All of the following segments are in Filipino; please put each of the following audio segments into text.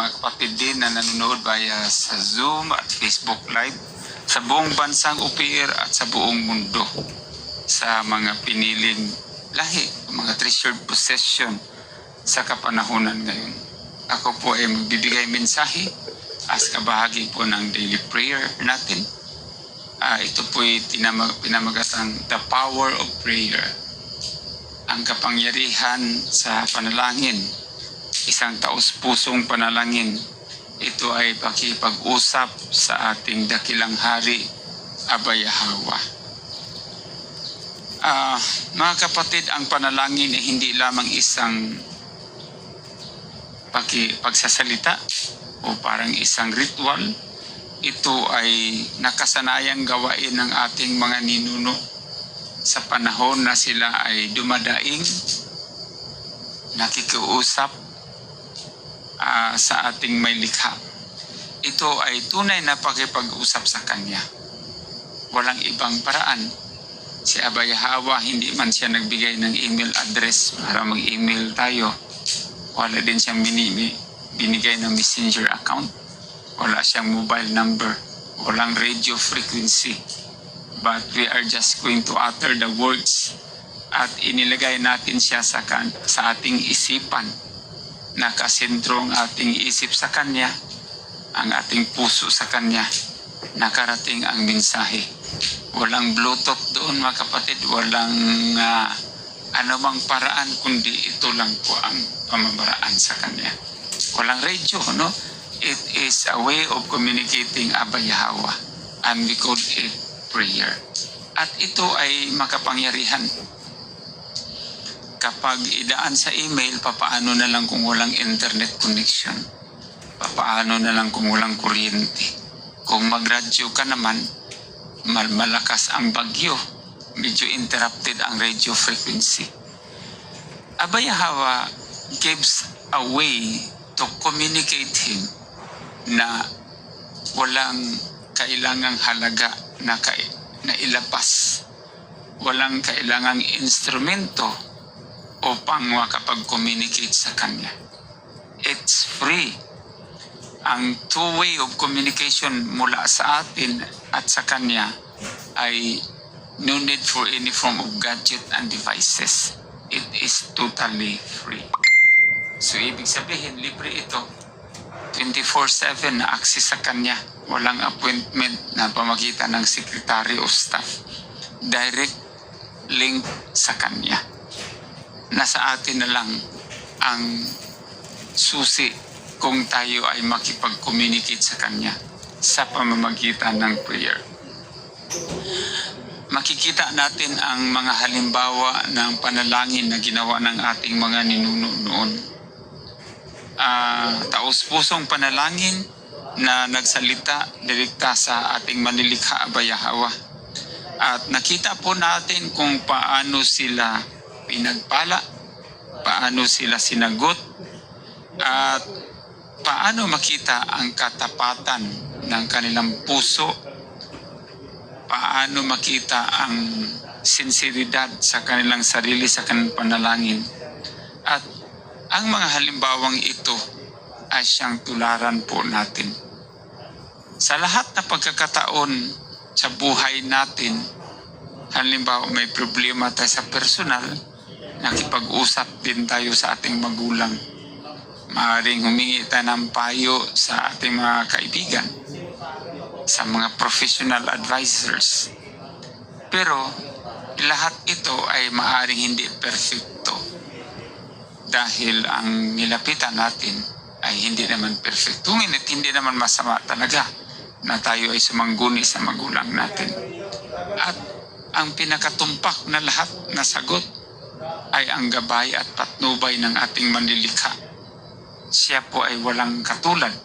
mga kapatid din na nanonood via sa Zoom at Facebook Live sa buong bansang UPR at sa buong mundo, sa mga piniling lahi, mga treasured possession sa kapanahunan ngayon. Ako po ay magbibigay mensahe as kabahagi po ng daily prayer natin. Ito po ay pinamagatang The Power of Prayer, ang kapangyarihan sa panalangin, isang taos-pusong panalangin. Ito ay pakipag-usap sa ating dakilang hari, Aba Yahweh. Mga kapatid, ang panalangin ay hindi lamang isang pagsasalita o parang isang ritual. Ito ay nakasanayang gawain ng ating mga ninuno sa panahon na sila ay dumadaing, nakikiusap sa ating may likha. Ito ay tunay na pakipag-usap sa Kanya. Walang ibang paraan. Si Aba Yahweh, hindi man siya nagbigay ng email address para mag-email tayo. Wala din siyang binigay ng messenger account. Wala siyang mobile number. Walang radio frequency. But we are just going to utter the words at inilagay natin siya sa ating isipan. Nakasentro ang ating isip sa Kanya, ang ating puso sa Kanya. Nakarating ang mensahe. Walang Bluetooth doon, mga kapatid. Walang anumang paraan, kundi ito lang po ang pamamaraan sa Kanya. Walang radio, no? It is a way of communicating Aba Yahweh, and we call it prayer. At ito ay makapangyarihan. Kapag idaan sa email, papaano na lang kung walang internet connection? Papaano na lang kung walang kuryente? Kung magradyo ka naman, malakas ang bagyo, medyo interrupted ang radio frequency. Aba Yahweh gives a way to communicate Him na walang kailangang halaga na ilapas. Walang kailangang instrumento upang makapag-communicate sa Kanya. It's free. Ang two-way of communication mula sa atin at sa Kanya ay no need for any form of gadget and devices. It is totally free. So, ibig sabihin, libre ito. 24/7 na access sa Kanya. Walang appointment na pamagitan ng secretary o staff. Direct link sa Kanya. Nasa atin na lang ang susi kung tayo ay makipag-communicate sa Kanya sa pamamagitan ng prayer. Makikita natin ang mga halimbawa ng panalangin na ginawa ng ating mga ninuno noon. Taos-pusong panalangin na nagsalita direkta sa ating manilikha Aba Yahweh. At nakita po natin kung paano sila pinagpala, paano sila sinagot, at paano makita ang katapatan ng kanilang puso, paano makita ang sinseridad sa kanilang sarili, sa kanilang panalangin. At ang mga halimbawang ito ay siyang tularan po natin. Sa lahat na pagkakataon sa buhay natin, halimbawa may problema tayo sa personal, nakipag-usap din tayo sa ating magulang. Maaaring humingi tayo ng payo sa ating mga kaibigan, sa mga professional advisors. Pero lahat ito ay maaaring hindi perfecto. Dahil ang nilapitan natin ay hindi naman perfecto. Ngunit hindi naman masama talaga na tayo ay sumangguni sa magulang natin. At ang pinakatumpak na lahat na sagot ay ang gabay at patnubay ng ating manlilikha. Siya po ay walang katulad.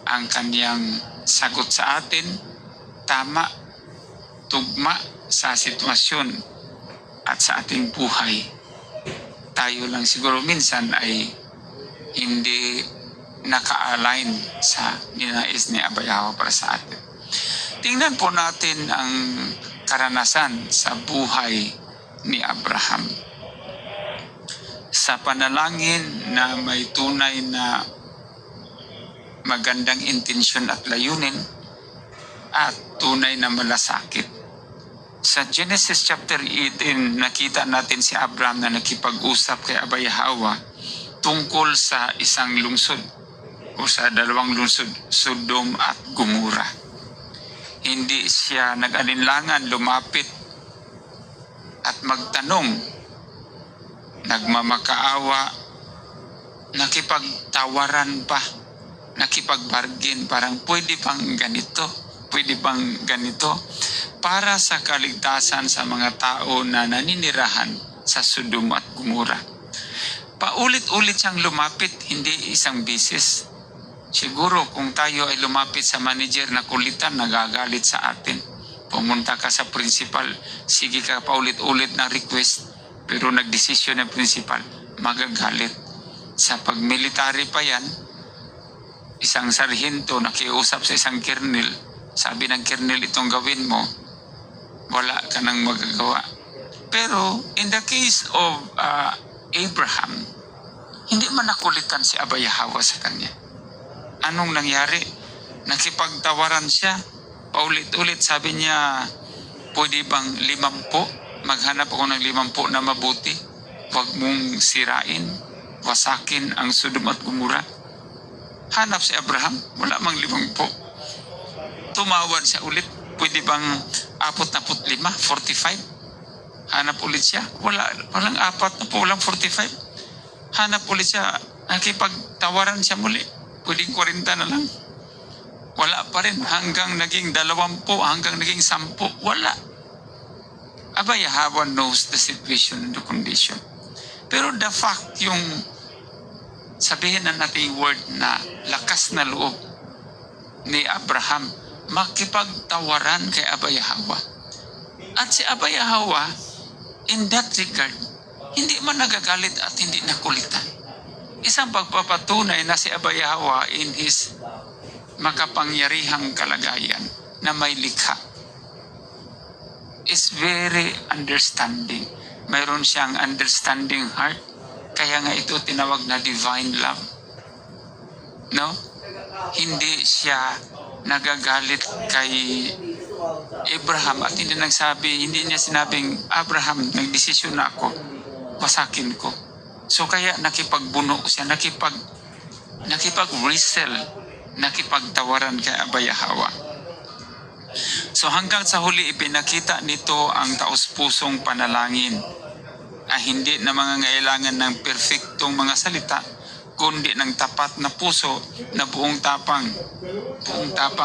Ang kaniyang sagot sa atin, tama, tugma sa sitwasyon at sa ating buhay. Tayo lang siguro minsan ay hindi naka-align sa ninais ni Aba Yahweh para sa atin. Tingnan po natin ang karanasan sa buhay ni Abraham. Sa panalangin na may tunay na magandang intensyon at layunin at tunay na malasakit. Sa Genesis chapter 18, nakita natin si Abraham na nakipag-usap kay Abay Hawa tungkol sa isang lungsod o sa dalawang lungsod, Sodom at Gomora. Hindi siya nag-alinlangan lumapit at magtanong, nagmamakaawa, nakipagtawaran pa, nakipagbargain, parang pwede pang ganito, para sa kaligtasan sa mga tao na naninirahan sa Sodom at Gomora. Paulit-ulit siyang lumapit, hindi isang beses. Siguro kung tayo ay lumapit sa manager na kulitan, nagagalit sa atin. Pumunta ka sa principal, sige ka paulit-ulit na request, pero nagdesisyon ng principal, magagalit. Sa pagmilitary pa yan, isang sarhento nakiusap sa isang kernel, sabi ng kernel, itong gawin mo, wala ka nang magagawa. Pero in the case of Abraham, hindi man nakulitan si Abay Hawa sa kanya. Anong nangyari? Nakipagtawaran siya. Paulit-ulit sabi niya, pwede bang 50? Maghanap ako ng 50 na mabuti. Huwag mong sirain, wasakin ang Sodom at Gomora. Hanap si Abraham, wala mang 50. Tumawad siya ulit, pwede bang 45, 45? Hanap ulit siya, walang 40, walang 45. Hanap ulit siya, nakipagtawaran siya muli, pwedeng 40 na lang. Wala pa rin, hanggang naging 20, hanggang naging 10, wala. Abay Hawa knows the situation and the condition. Pero the fact, yung sabihin na natin word na lakas na loob ni Abraham, makipagtawaran kay Abay Hawa. At si Abay Hawa, in that regard, hindi man nagagalit at hindi nakulitan. Isang pagpapatunay na si Abay Hawa in his makapangyarihang kalagayan na may likha is very understanding. Mayroon siyang understanding heart. Kaya nga ito tinawag na divine love. No? Hindi siya nagagalit kay Abraham at hindi niya sinabing, Abraham, nagdesisyon na ako, wasakin ko. So kaya nakipagbuno siya, nakipag-wrestle, nakipagtawaran kay Abay Hawa. So hanggang sa huli, ipinakita nito ang taos-pusong panalangin hindi na mangangailangan ng perfectong mga salita, kundi ng tapat na puso na buong tapang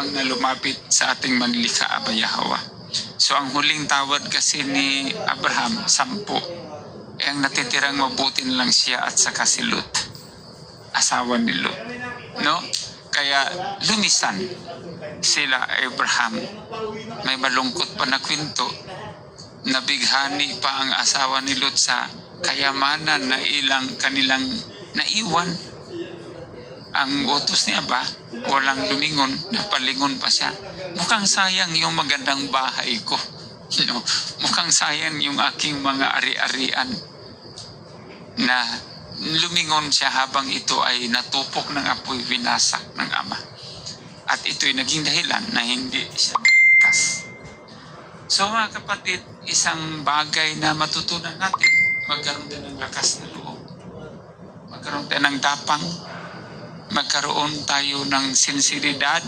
na lumapit sa ating manlikha Abay Hawa. So ang huling tawad kasi ni Abraham, 10. Ang natitirang mabuti na lang siya at saka si Lot, asawa ni Lot. No? Kaya lumisan sila Abraham. May malungkot pa na kwento. Nabighani pa ang asawa ni Lot sa kayamanan na kanilang naiwan. Ang utos ni Aba, walang lumingon, napalingon pa siya. Mukhang sayang yung magandang bahay ko. No? Mukhang sayang yung aking mga ari-arian. Na lumingon siya habang ito ay natupok ng apoy, winasak ng ama. At ito'y naging dahilan na hindi siya ligtas. So mga kapatid, isang bagay na matutunan natin, magkaroon tayo ng lakas na loob. Magkaroon tayo ng tapang, magkaroon tayo ng sinseridad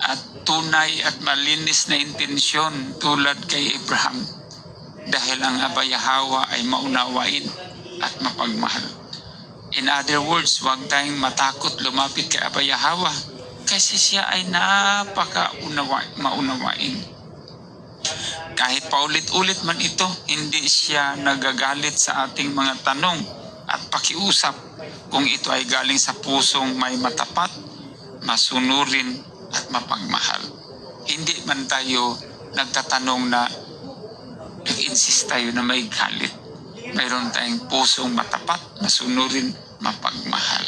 at tunay at malinis na intensyon tulad kay Abraham. Dahil ang Abay Hawa ay maunawain at mapagmahal. In other words, huwag tayong matakot lumapit kay Abay Hawa kasi siya ay maunawain. Kahit paulit-ulit man ito, hindi siya nagagalit sa ating mga tanong at pakiusap kung ito ay galing sa pusong may matapat, masunurin at mapagmahal. Hindi man tayo nagtatanong na nag-insist tayo na may galit. Mayroon tayong pusong matapat, masunurin, mapagmahal.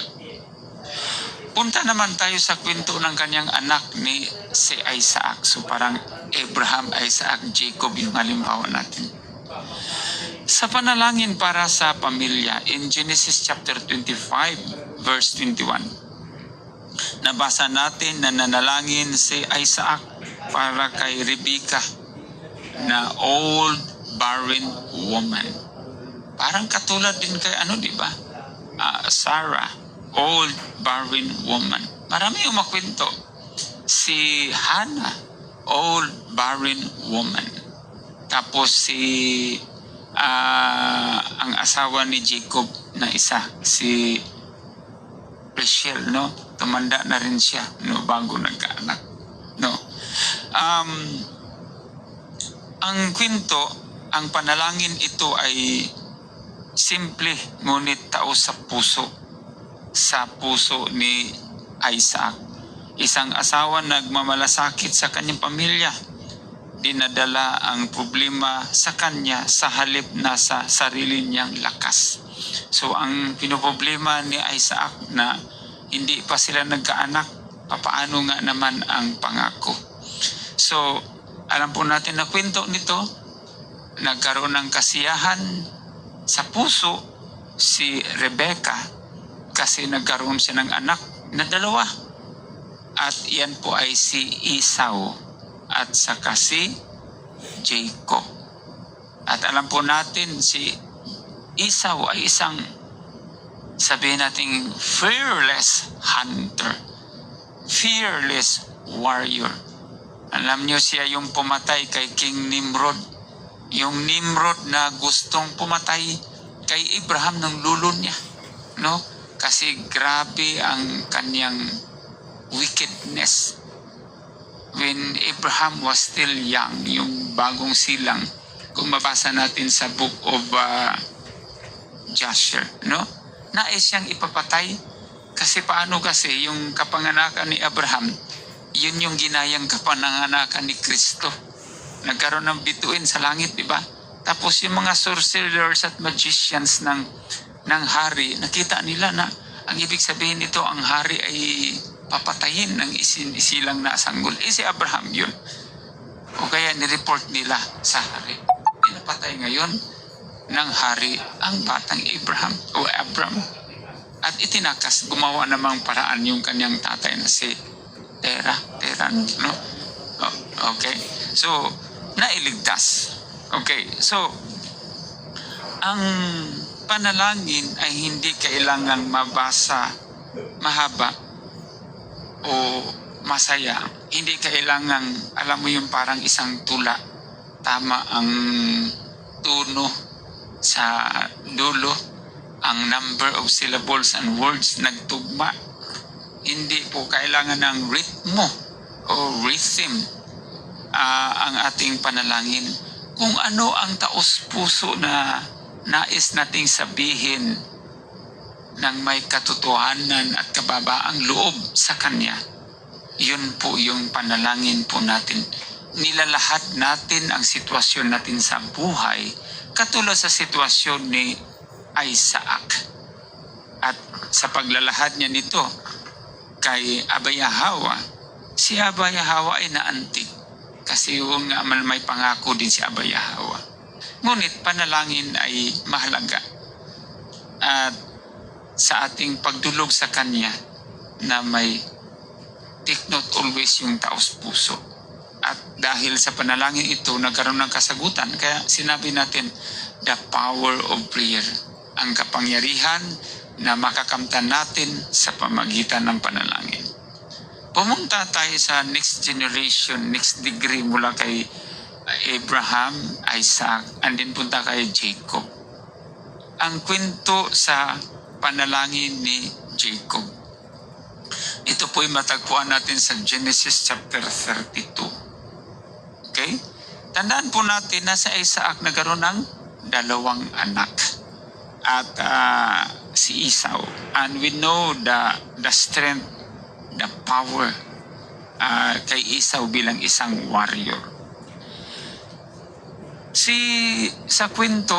Punta naman tayo sa kwento ng kanyang anak ni si Isaac. So parang Abraham, Isaac, Jacob yung halimbawa natin. Sa panalangin para sa pamilya, in Genesis chapter 25, verse 21, nabasa natin na nanalangin si Isaac para kay Rebecca na old barren woman. Parang katulad din kay di ba? Sarah, old barren woman. Marami yung makwento. Si Hannah, old barren woman. Tapos ang asawa ni Jacob na isa, si Rachel, no? Tumanda na rin siya, no? Bago nagkaanak, no? Ang kwento, ang panalangin ito ay simple, ngunit taos sa puso ni Isaac. Isang asawa nagmamalasakit sa kanyang pamilya. Dinadala ang problema sa kanya sa halip na sa sarili niyang lakas. So ang pinoproblema ni Isaac na hindi pa sila nagkaanak, papaano nga naman ang pangako? So alam po natin na kwento nito, nagkaroon ng kasiyahan sa puso si Rebecca kasi nagkaroon siya ng anak na dalawa. At yan po ay si Esau at saka si Jacob. At alam po natin si Esau ay isang, sabihin natin, fearless hunter, fearless warrior. Alam niyo siya yung pumatay kay King Nimrod. Yung Nimrod na gustong pumatay kay Abraham ng lulo niya, no? Kasi grabe ang kanyang wickedness. When Abraham was still young, yung bagong silang, kung mabasa natin sa book of Jasher, no? Nais siyang ipapatay. Kasi paano kasi yung kapanganakan ni Abraham, yun yung ginayang kapanganakan ni Kristo. Nagkaroon ng bituin sa langit, di ba? Tapos yung mga sorcerers at magicians ng hari, nakita nila na ang ibig sabihin nito, ang hari ay papatayin ng isilang na sanggol. Si Abraham yun. O kaya nireport nila sa hari. Pinapatay ngayon ng hari ang batang Abraham o Abram. At itinakas, gumawa namang paraan yung kanyang tatay na si Tera, no? Okay. So, nailigtas. Okay. So, ang panalangin ay hindi kailangang mahaba o masaya. Hindi kailangang, alam mo yung parang isang tula. Tama ang tono sa dulo. Ang number of syllables and words nagtugma. Hindi po kailangan ng ritmo o rhythm ang ating panalangin. Kung ano ang taos-puso na nais nating sabihin ng may katotohanan at kababaang loob sa Kanya, yun po yung panalangin po natin. Nilalahad natin ang sitwasyon natin sa buhay katulad sa sitwasyon ni Isaac. At sa paglalahad niya nito kay Abayahawa, si Abayahawa ay naantig kasi yung may pangako din si Abayahawa. Ngunit panalangin ay mahalaga at sa ating pagdulog sa Kanya na may take note always yung taos puso. At dahil sa panalangin ito, nagkaroon ng kasagutan. Kaya sinabi natin, the power of prayer. Ang kapangyarihan na makakamtan natin sa pamagitan ng panalangin. Pumunta tayo sa next generation, next degree mula kay Abraham, Isaac, and then punta kay Jacob. Ang kwento sa panalangin ni Jacob. Ito po'y matagpuan natin sa Genesis chapter 32. Okay? Tandaan po natin na sa Isaac nagkaroon ng 2 anak. At si Esau. And we know the strength, the power kay Esau bilang isang warrior. Sa kwento,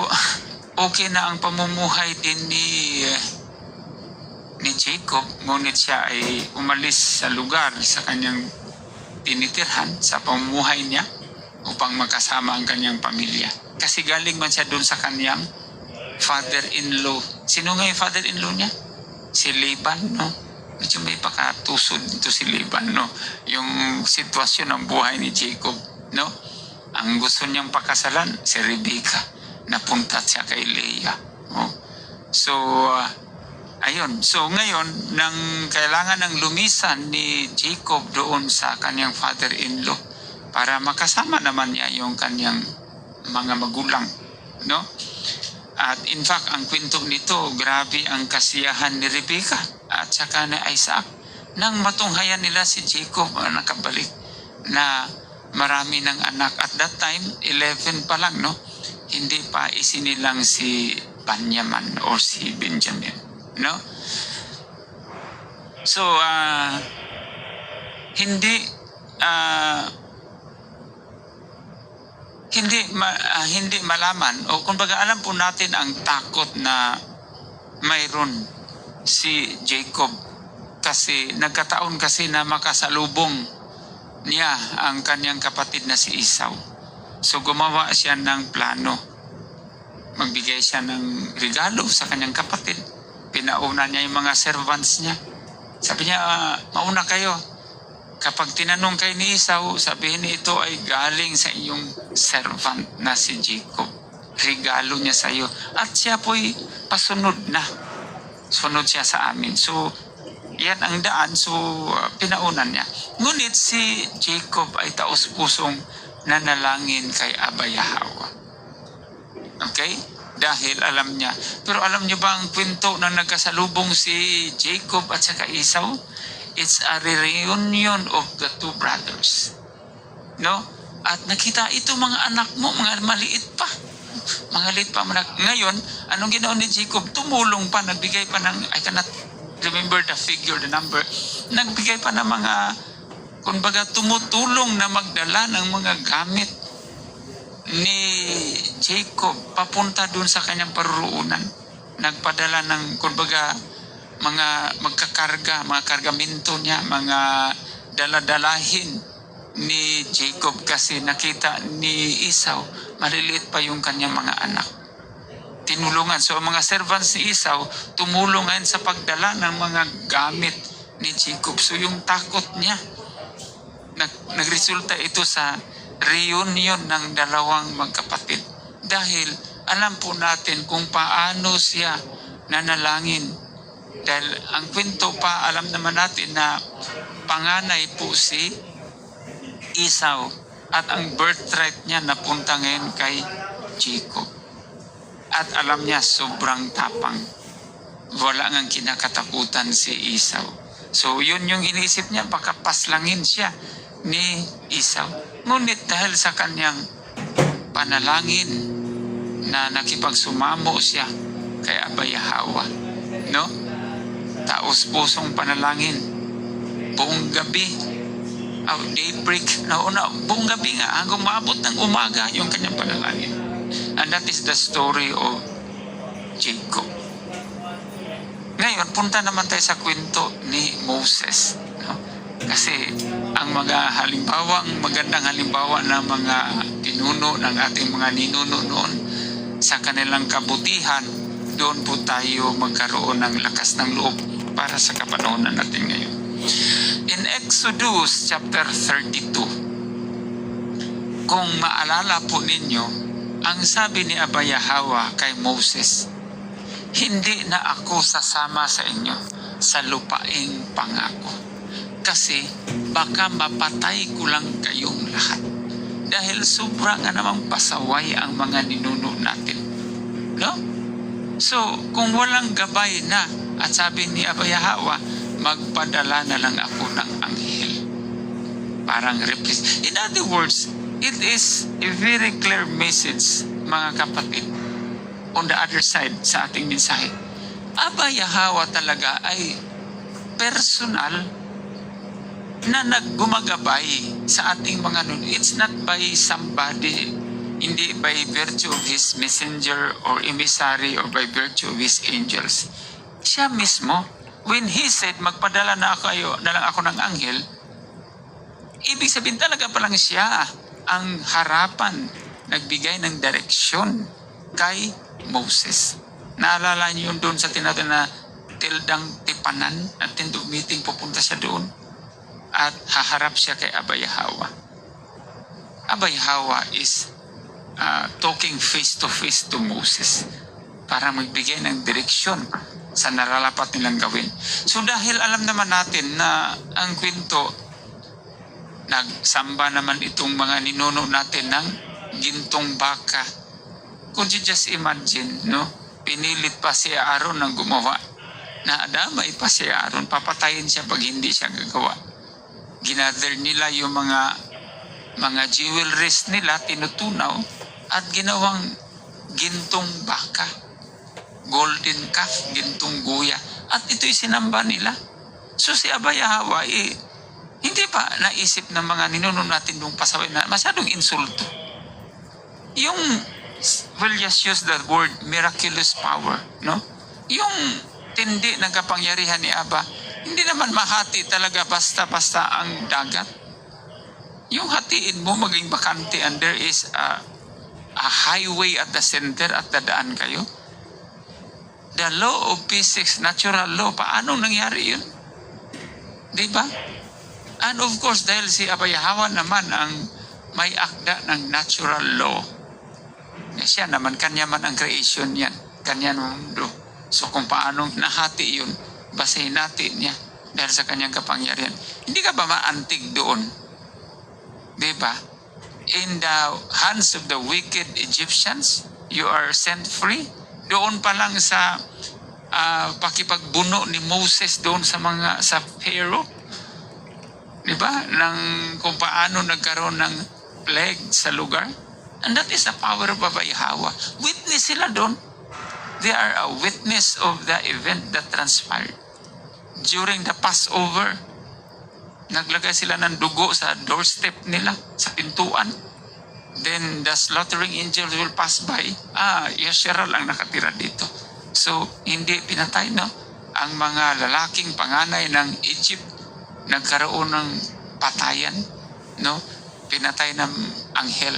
okay na ang pamumuhay din ni Jacob, ngunit siya ay umalis sa lugar sa kanyang tinitirhan, sa pamumuhay niya upang makasama ang kanyang pamilya. Kasi galing man siya doon sa kanyang father-in-law. Sino nga yung father-in-law niya? Si Laban, no? medyo may pakatusod dito si Laban, no? Yung sitwasyon ng buhay ni Jacob, no? Ang gusto niyang pakasalan, si Rebecca. Napunta siya kay Leah. No? So, ayun. So, ngayon, nang kailangan ng lumisan ni Jacob doon sa kanyang father-in-law para makasama naman niya yung kanyang mga magulang, no? At in fact, ang kwento nito, grabe ang kasiyahan ni Rebecca at saka ni Isaac nang matunghayan nila si Jacob nakabalik na marami ng anak. At that time, 11 pa lang, no? Hindi pa isinilang si Benjamin or si Benjamin, no? So, hindi malaman o kumbaga alam po natin ang takot na mayroon si Jacob kasi nagkataon kasi na makasalubong niya ang kanyang kapatid na si Esau. So gumawa siya ng plano. Magbigay siya ng regalo sa kanyang kapatid. Pinauna niya yung mga servants niya. Sabi niya, mauna kayo. Kapag tinanong kay ni Esau, sabihin niya ito ay galing sa iyong servant na si Jacob. Regalo niya sa iyo. At siya po'y pasunod na. Sunod siya sa amin. So, yan ang daan. So, pinaunan niya. Ngunit si Jacob ay taos-pusong nanalangin kay Abba Yahweh. Okay? Dahil alam niya. Pero alam niyo ba ang kwento na nagkasalubong si Jacob at saka Esau? It's a reunion of the two brothers. No? At nakita ito mga anak mo, mga maliit pa. Mga liit pa. Ngayon, anong ginawa ni Jacob? Tumulong pa, nagbigay pa ng, I cannot remember the figure, the number. Nagbigay pa ng mga, kumbaga tumutulong na magdala ng mga gamit ni Jacob papunta dun sa kanyang paruroonan. Nagpadala ng, kumbaga, mga magkakarga, mga kargamento niya, mga daladalahin ni Jacob kasi nakita ni Esau, maliliit pa yung kanyang mga anak. Tinulungan. So, mga servants ni Esau, tumulong ngayon sa pagdala ng mga gamit ni Jacob. So, yung takot niya, nagresulta ito sa reunion ng dalawang magkapatid. Dahil, alam po natin kung paano siya nanalangin. Dahil ang kwento pa, alam naman natin na panganay po si Esau at ang birthright niya napunta ngayon kay Jacob. At alam niya, sobrang tapang. Wala ngang kinakatakutan si Esau. So yun yung iniisip niya, baka paslangin siya ni Esau. Ngunit dahil sa kanyang panalangin na nakipagsumamo siya kay Abba Yahweh, no? Taos-pusong panalangin. Buong gabi, daybreak, buong gabi nga, hanggang maabot ng umaga yung kanyang panalangin. And that is the story of Jacob. Ngayon, punta naman tayo sa kwento ni Moses. No? Kasi ang mga halimbawa, ang magandang halimbawa ng mga pinuno ng ating mga ninuno noon sa kanilang kabutihan, doon po tayo magkaroon ng lakas ng loob para sa kapanahonan natin ngayon. In Exodus chapter 32, kung maalala po ninyo, ang sabi ni Abba Yahweh kay Moses, hindi na ako sasama sa inyo sa lupaing pangako. Kasi baka mapatay ko lang kayong lahat. Dahil sobra nga namang pasaway ang mga ninuno natin. No? So, kung walang gabay na, at sabi ni Abba Yahweh, magpadala na lang ako ng anghel. Parang in other words, it is a very clear message, mga kapatid, on the other side sa ating mensahe. Abba Yahweh talaga ay personal na naggumagabay sa ating mga nun. It's not by somebody, hindi by virtue of his messenger or emissary or by virtue of his angels. Siya mismo, when he said, magpadala na lang ako ng anghel, ibig sabihin talaga palang siya ang harapan, nagbigay ng direksyon kay Moses. Naalala niyo yun doon sa tinatawag na tildang tipanan at tent of meeting, pupunta siya doon at haharap siya kay Abay Hawa. Abay Hawa is talking face to Moses para magbigay ng direksyon sa nararapat nilang gawin. So dahil alam naman natin na ang kwento, nagsamba naman itong mga ninuno natin ng gintong baka. Kung you just imagine, no? Pinilit pa si Aaron ng gumawa. Naadamay pa si Aaron, papatayin siya pag hindi siya gagawa. Ginather nila yung mga jewelries nila, tinutunaw, at ginawang gintong baka, golden calf, gintong guya. At ito'y sinamba nila. So si Abay Hawa, hindi pa naisip ng mga ninuno natin nung pasaway na masyadong insulto. Yung, we'll just use the word miraculous power, no? Yung tindi ng kapangyarihan ni Aba, hindi naman mahati talaga basta-basta ang dagat. Yung hatiin mo maging bakante and there is a highway at the center at dadaan kayo. The law of physics, natural law, paano nangyari yun? Diba? And of course, dahil si Abay Hawa naman ang may akda ng natural law, siya naman, kanya man ang creation yan, kanya mundo. So kung paano nahati yun, basahin natin niya dahil sa kanyang kapangyarihan. Hindi ka ba maantig doon? Diba? In the hands of the wicked Egyptians, you are set free. Doon pa lang sa pakipagbuno ni Moses doon sa Pharaoh. Diba? Kung paano nagkaroon ng plague sa lugar. And that is the power of Abay Hawa. Witness sila doon. They are a witness of the event that transpired. During the Passover, naglagay sila ng dugo sa doorstep nila, sa pintuan. Then the slaughtering angels will pass by. Yasheral ang nakatira dito. So, hindi pinatay, no? Ang mga lalaking panganay ng Egypt, nagkaroon ng patayan, no? Pinatay ng anghel.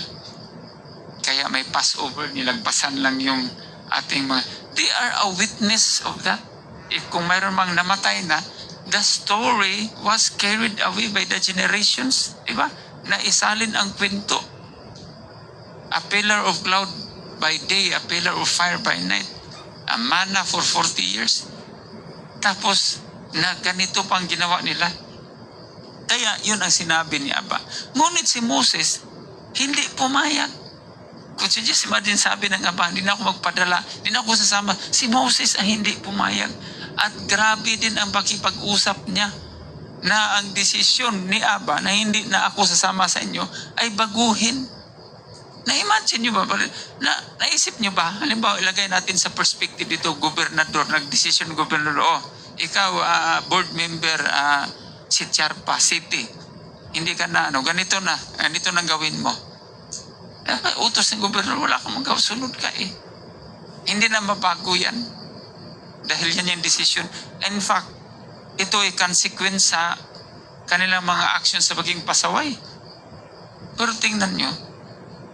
Kaya may Passover, nilagpasan lang yung ating mga... They are a witness of that. Kung mayroon mang namatay na, the story was carried away by the generations. Diba? Naisalin ang kwento. A pillar of cloud by day, a pillar of fire by night. A manna for 40 years. Tapos, na ganito pang ginawa nila. Kaya, yun ang sinabi ni Aba. Ngunit si Moses, hindi pumayag. Kung siya just imagine, sabi ng Aba, hindi na ako magpadala, hindi na ako sasama. Si Moses ang hindi pumayag. At grabe din ang pakipag-usap niya na ang desisyon ni Aba na hindi na ako sasama sa inyo ay baguhin. Na-imagine nyo ba? Naisip nyo ba? Halimbawa, ilagay natin sa perspective dito, gobernador, nagdesisyon gobernador, ikaw, board member, si Charpa City, hindi ka na, ganito na gawin mo. Utos ng gobernador, wala kang magawa, sunod ka eh. Hindi na mabago yan. Dahil yan yung decision. In fact, ito ay consequence sa kanilang mga action sa pagiging pasaway. Pero tingnan nyo,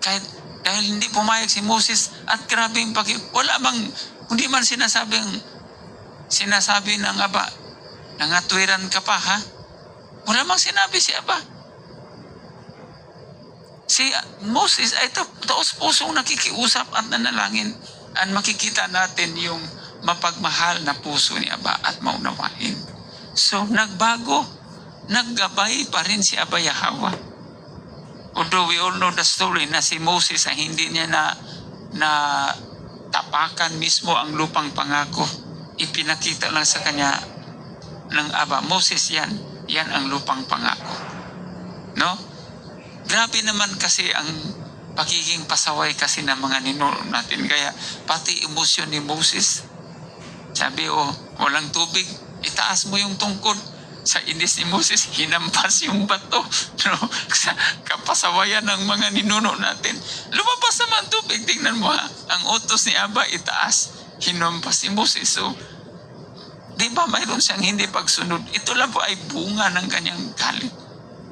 dahil hindi pumayag si Moses at grabe yung hindi man sinasabi ng Aba, nangatwiran ka pa ha? Wala mang sinabi si Aba. Si Moses ay taos-pusong nakikiusap at nanalangin. At makikita natin yung mapagmahal na puso ni Aba at maunawain. So, nagbago. Naggabay pa rin si Abay Hawa. Although we all know the story na si Moses ay hindi niya na tapakan mismo ang lupang pangako. Ipinakita lang sa kanya ng Aba, Moses yan ang lupang pangako. No? Grabe naman kasi ang pagiging pasaway kasi ng mga ninuno natin. Kaya pati emosyon ni Moses, sabi, walang tubig, itaas mo yung tungkod. Sa inis ni Moses, hinampas yung bato. No? Sa kapasawayan ng mga ninuno natin. Lumabas naman tubig, tingnan mo ha. Ang utos ni Aba, itaas, hinampas ni Moses. So, di ba mayroon siyang hindi pagsunod? Ito lang po ay bunga ng kanyang galit.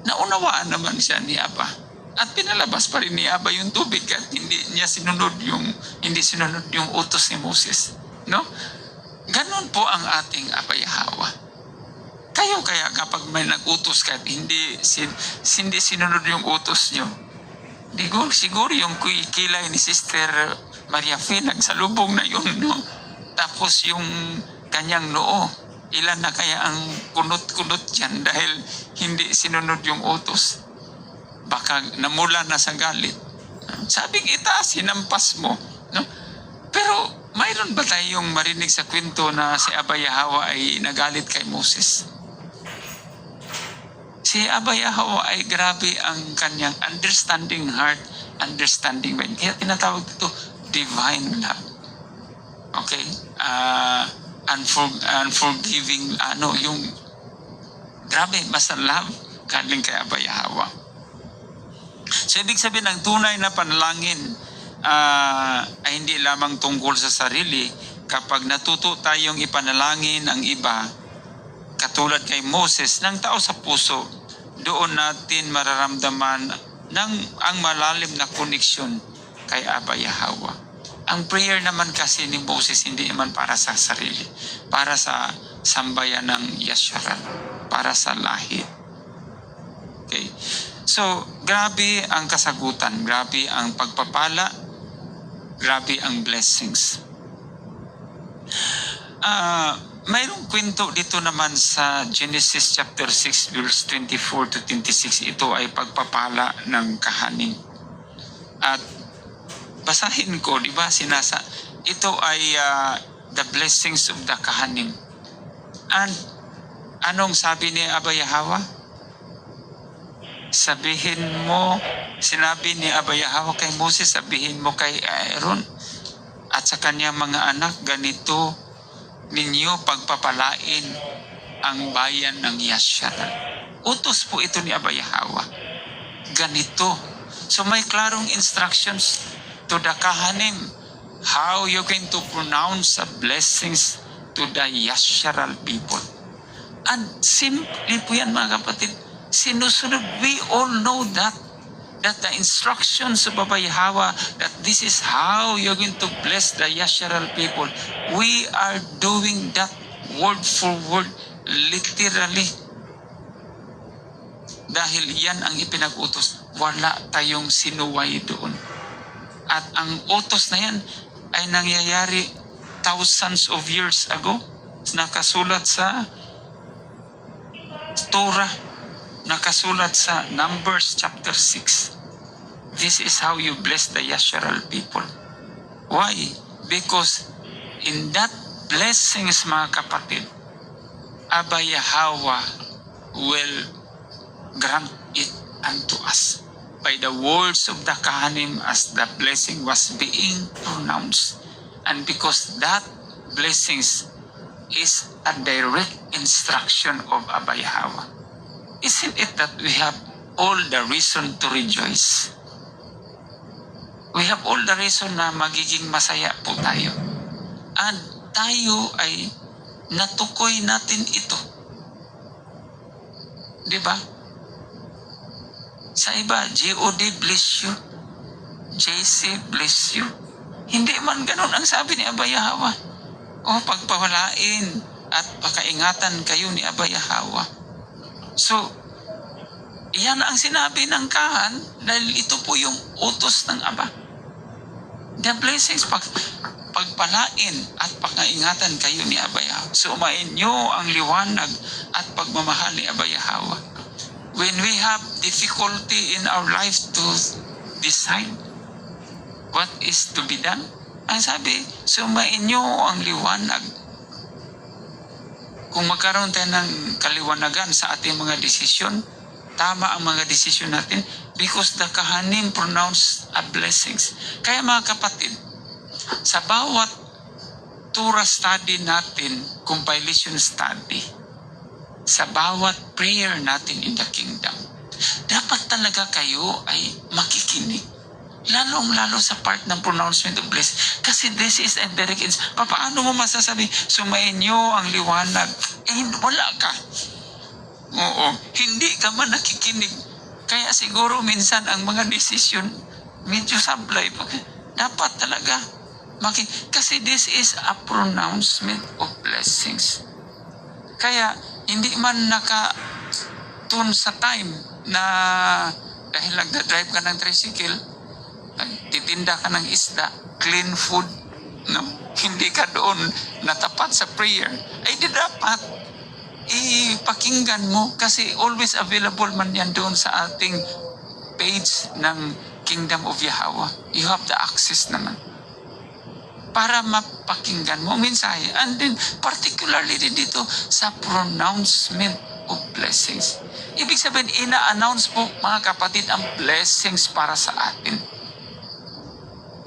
Naunawaan naman siya ni Aba. At pinalabas pa rin ni Aba yung tubig at hindi sinunod yung utos ni Moses. No? Ganon po ang ating abayahawa. Kayo kaya kapag may nag-utos kahit hindi sinunod yung utos nyo, siguro yung kilay ni Sister Maria Fe, nagsalubong na yun, no? Tapos yung kanyang noo, ilan na kaya ang kunot-kunot dyan dahil hindi sinunod yung utos? Baka namula na sa galit. Sabing itaas, sinampas mo. No? Pero mayroon ba tayong marinig sa kwento na si Abayahawa ay nagalit kay Moses? Si Abayahawa ay grabe ang kanyang understanding heart, understanding mind. Kaya tinatawag ito divine love. Okay? Unforgiving, yung grabe, basta love kaling kay Abayahawa. So, ibig sabihin, ang tunay na panalangin ay hindi lamang tungkol sa sarili. Kapag natuto tayong ipanalangin ang iba, katulad kay Moses, ng tao sa puso, doon natin mararamdaman ang malalim na koneksyon kay Abayahawa. Ang prayer naman kasi ni Moses hindi naman para sa sarili, para sa sambayan ng Yasharan, para sa lahi. Okay? So, grabe ang kasagutan, grabe ang pagpapala, grabe ang blessings. Mayroong kwento dito naman sa Genesis chapter 6 verse 24 to 26. Ito ay pagpapala ng kahanin. At basahin ko, di ba, ito ay the blessings of the kahanin. And anong sabi ni Abayahawa? Sinabi ni Abayahawa kay Moses, sabihin mo kay Aaron at sa kanyang mga anak, ganito ninyo pagpapalain ang bayan ng Yasharan. Utos po ito ni Abayahawa. Ganito. So may klarong instructions to the kahanim how you're going to pronounce the blessings to the Yasharal people. And simply po yan, mga kapatid, sinusunod. We all know that the instructions of Abayahawa, that this is how you're going to bless the Yasharal people. We are doing that word for word, literally. Dahil yan ang ipinag-utos. Wala tayong sinuway doon. At ang utos na yan ay nangyayari thousands of years ago. Nakasulat sa Torah, nakasulat sa Numbers chapter 6. This is how you bless the Yasharal people. Why? Because in that blessings, mga kapatid, Abayahawa will grant it unto us by the words of the kahanim as the blessing was being pronounced. And because that blessings is a direct instruction of Abayahawa, isn't it that we have all the reason to rejoice? We have all the reason na magiging masaya po tayo. At tayo ay natukoy natin ito. Diba? Sa iba, God bless you. JC bless you. Hindi man ganun ang sabi ni Abayahawa. O pagpawalain at pakaingatan kayo ni Abayahawa. So, iyan ang sinabi ng kahan dahil ito po yung utos ng Aba. The blessings, pagpalain at pakaingatan kayo ni Abayahawa. Sumain nyo ang liwanag at pagmamahal ni Abayahawa. When we have difficulty in our life to decide what is to be done, ang sabi, sumain nyo ang liwanag. Kung magkaroon tayo ng kaliwanagan sa ating mga desisyon, tama ang mga desisyon natin because the kahanim pronounce a blessings. Kaya mga kapatid, sa bawat Torah study natin, compilation study, sa bawat prayer natin in the kingdom, dapat talaga kayo ay makikinig. Lalong-lalo sa part ng pronouncement of blessing. Kasi this is a direct paano mo masasabi, sumain nyo ang liwanag? Wala ka. Oo, hindi ka man nakikinig. Kaya siguro minsan ang mga desisyon medyo sablay. Dapat talaga Kasi this is a pronouncement of blessings. Kaya hindi man nakatun sa time na dahil nagda-drive ka ng tricycle, titinda ka ng isda, clean food, no? Hindi ka doon natapat sa prayer. Ay di dapat ipakinggan mo kasi always available man yan doon sa ating page ng Kingdom of Yahweh. You have the access naman para mapakinggan mo ang mensahe. And then, particularly dito sa pronouncement of blessings. Ibig sabihin, ina-announce po, mga kapatid, ang blessings para sa atin.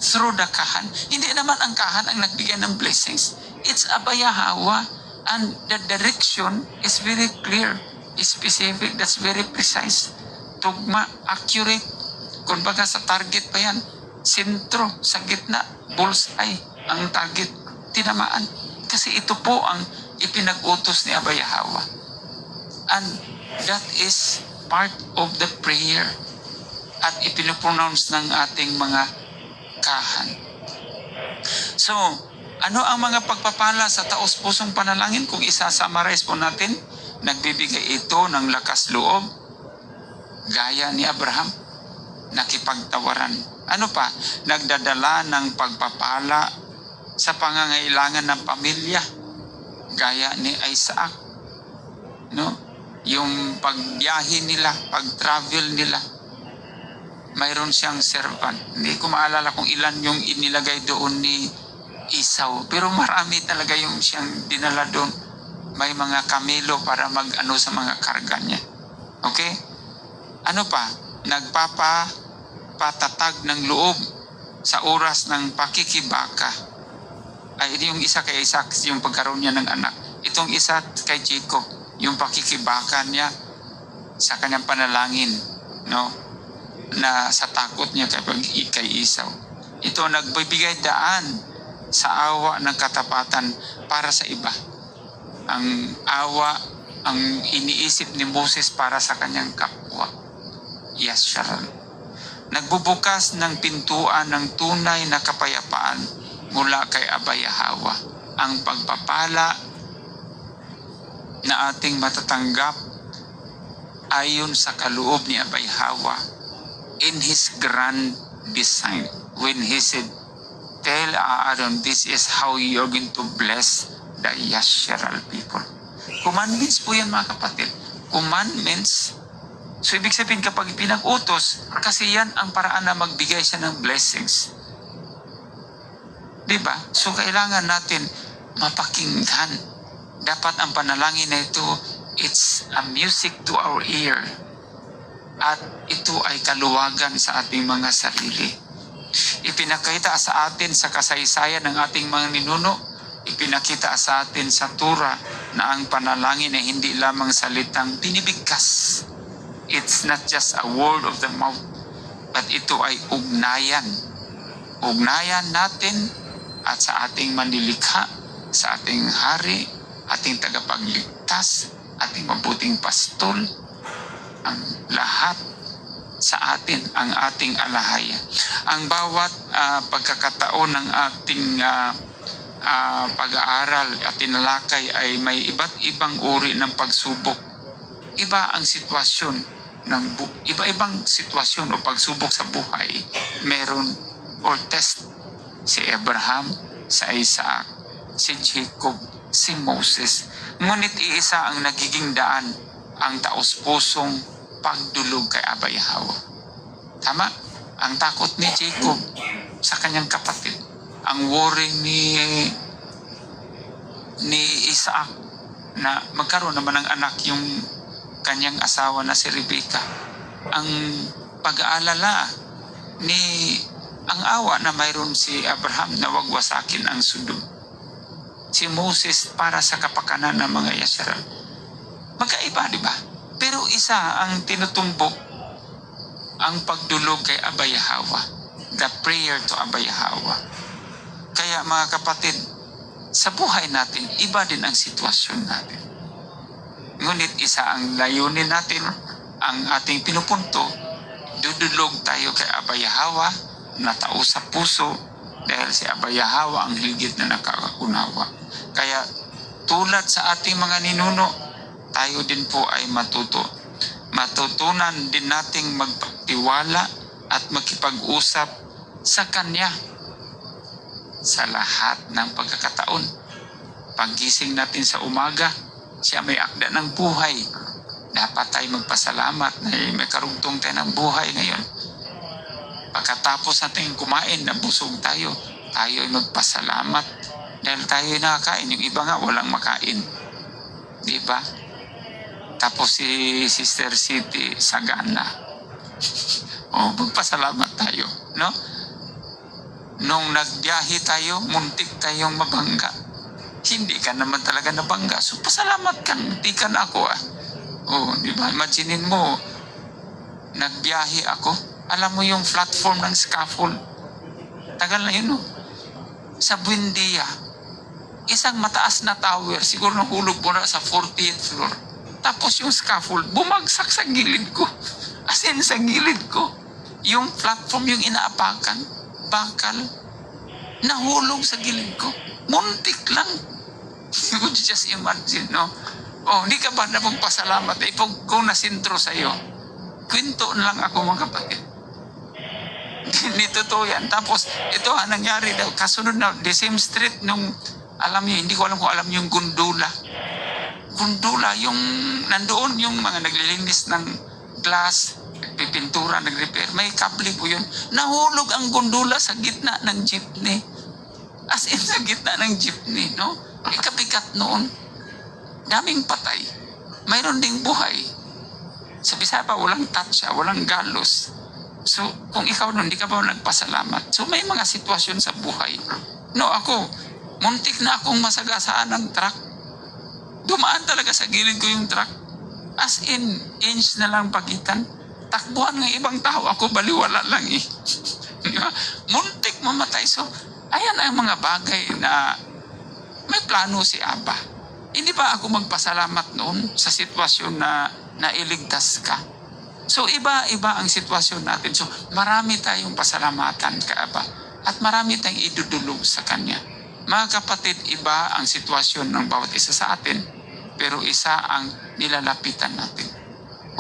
Through the kahan. Hindi naman ang kahan ang nagbigay ng blessings. It's Abba Yahweh. And the direction is very clear, specific, that's very precise. Tugma, accurate. Kung baga sa target pa yan, sentro, sa gitna, bullseye, ang target, tinamaan. Kasi ito po ang ipinag-utos ni Abba Yahweh. And that is part of the prayer at ipinopronounce ng ating mga kahan. So, ano ang mga pagpapala sa taos-pusong panalangin? Kung isa-summarize po natin, nagbibigay ito ng lakas loob, gaya ni Abraham, nakipagtawaran. Ano pa? Nagdadala ng pagpapala sa pangangailangan ng pamilya, gaya ni Isaac. No? Yung pagbiyahe nila, pag-travel nila, mayroon siyang servant. Hindi ko maalala kung ilan yung inilagay doon ni Esau, pero marami talaga yung siyang dinala doon. May mga kamelo para mag-ano sa mga karga niya. Okay? Ano pa? Nagpapatatag ng loob sa oras ng pakikibaka. Ay, yung isa kay Isaac, yung pagkaroon niya ng anak. Itong isa kay Jacob, yung pakikibaka niya sa kanyang panalangin, no? Na sa takot niya kay Esau. Ito nagbibigay daan sa awa ng katapatan para sa iba. Ang awa, ang iniisip ni Moses para sa kanyang kapwa. Yasharal. Nagbubukas ng pintuan ng tunay na kapayapaan mula kay Abba Yahweh. Ang pagpapala na ating matatanggap ayon sa kaloob ni Abba Yahweh in His grand design. When He said, tell Aaron, this is how you're going to bless the Yasharal people. Commandments po yan, mga kapatid. Commandments. So, ibig sabihin kapag pinag-utos, kasi yan ang paraan na magbigay siya ng blessings. Diba? So, kailangan natin mapakinggan. Dapat ang panalangin na ito, it's a music to our ear. At ito ay kaluwagan sa ating mga sarili. Ipinakita sa atin sa kasaysayan ng ating mga ninuno, ipinakita sa atin sa Torah na ang panalangin ay hindi lamang salitang binibigkas. It's not just a word of the mouth, but ito ay ugnayan. Ugnayan natin at sa ating manilikha, sa ating hari, ating tagapagligtas, ating mabuting pastol, ang lahat sa atin, ang ating alahaya. Ang bawat pagkakataon ng ating pag-aaral at tinalakay ay may iba't ibang uri ng pagsubok. Iba ang sitwasyon ng iba-ibang sitwasyon o pagsubok sa buhay. Meron or test si Abraham, si Isaac, si Jacob, si Moses. Ngunit iisa ang nagiging daan, ang taos-pusong pagdulog kay Abba Yahweh. Tama? Ang takot ni Jacob sa kanyang kapatid. Ang worry ni Isaac na magkaroon naman ng anak yung kanyang asawa na si Rebecca. Ang pag-aalala ang awa na mayroon si Abraham na wag wasakin ang Sodom. Si Moses para sa kapakanan ng mga Yasharal. Magkaiba, di ba? Pero isa ang tinutumbok, ang pagdulog kay Abba Yahweh. The prayer to Abba Yahweh. Kaya mga kapatid, sa buhay natin, iba din ang sitwasyon natin. Ngunit isa ang layunin natin, ang ating pinupunto, dudulog tayo kay Abba Yahweh na tao sa puso Dahil si Abba Yahweh ang higit na nakaunawa. Kaya tulad sa ating mga ninuno, tayo din po ay matutunan din nating magpagtiwala at makipag-usap sa Kanya sa lahat ng pagkakataon. Paggising natin sa umaga, siya may akda ng buhay. Dapat tayo magpasalamat na may karugtong tayo ng buhay ngayon. Pagkatapos natin kumain, nabusog tayo, tayo ay magpasalamat dahil tayo ay nakakain. Yung iba nga walang makain. Di ba? Tapos si Sister City sagana. Magpasalamat tayo, no? Nung nagbiyahe tayo, muntik tayong mabangga. Hindi ka naman talaga nabangga. So pasalamat ka, hindi ka na ako di ba? Imaginin mo, nagbiyahe ako. Alam mo yung platform ng scaffold. Tagal na yun, sa Buendia. Isang mataas na tower, siguro nahulog mo na sa 40th floor. Tapos yung scaffold, bumagsak sa gilid ko. As in, sa gilid ko. Yung platform, yung inaapakan, bakal, nahulog sa gilid ko. Muntik lang. You would just imagine, no? Hindi ka ba na magpasalamat? Kung nasintro sa'yo, kwento lang ako mga kapatid. Hindi totoo yan. Tapos, ito nangyari daw. Kasunod na, the same street nung, alam niyo, hindi ko alam kung alam niyo yung Gundula. Gundula, yung nandoon yung mga naglilinis ng glass, pipintura, nag-repair. May kable po yun. Nahulog ang Gundula sa gitna ng jeepney. As in, sa gitna ng jeepney, no? Ikabigat noon. Daming patay. Mayroon ding buhay. Sa Bisaya pa, walang tatsa, walang galos. So, kung ikaw nun, di ka ba nagpasalamat? So, may mga sitwasyon sa buhay. No, ako, muntik na akong masagasaan ng truck. Dumaan talaga sa gilid ko yung truck. As in, inch na lang pagitan. Takbuhan ng ibang tao. Ako baliwala lang Muntik mamatay. So, ayan ang mga bagay na may plano si Abba. Hindi ba ako magpasalamat noon sa sitwasyon na nailigtas ka? So, iba-iba ang sitwasyon natin. So, marami tayong pasalamatan ka, Abba. At marami tayong idudulog sa Kanya. Mga kapatid, iba ang sitwasyon ng bawat isa sa atin, pero isa ang nilalapitan natin.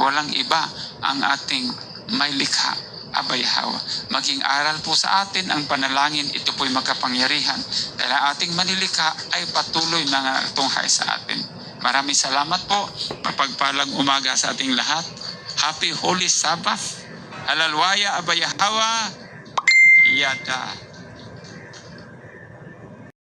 Walang iba ang ating may likha, Abba Yahweh. Maging aral po sa atin ang panalangin, ito po'y makapangyarihan. Dahil ang ating manilikha ay patuloy na tunghay sa atin. Maraming salamat po. Mapagpalang umaga sa ating lahat. Happy Holy Sabbath. Halalwaya, Abba Yahweh. Yada.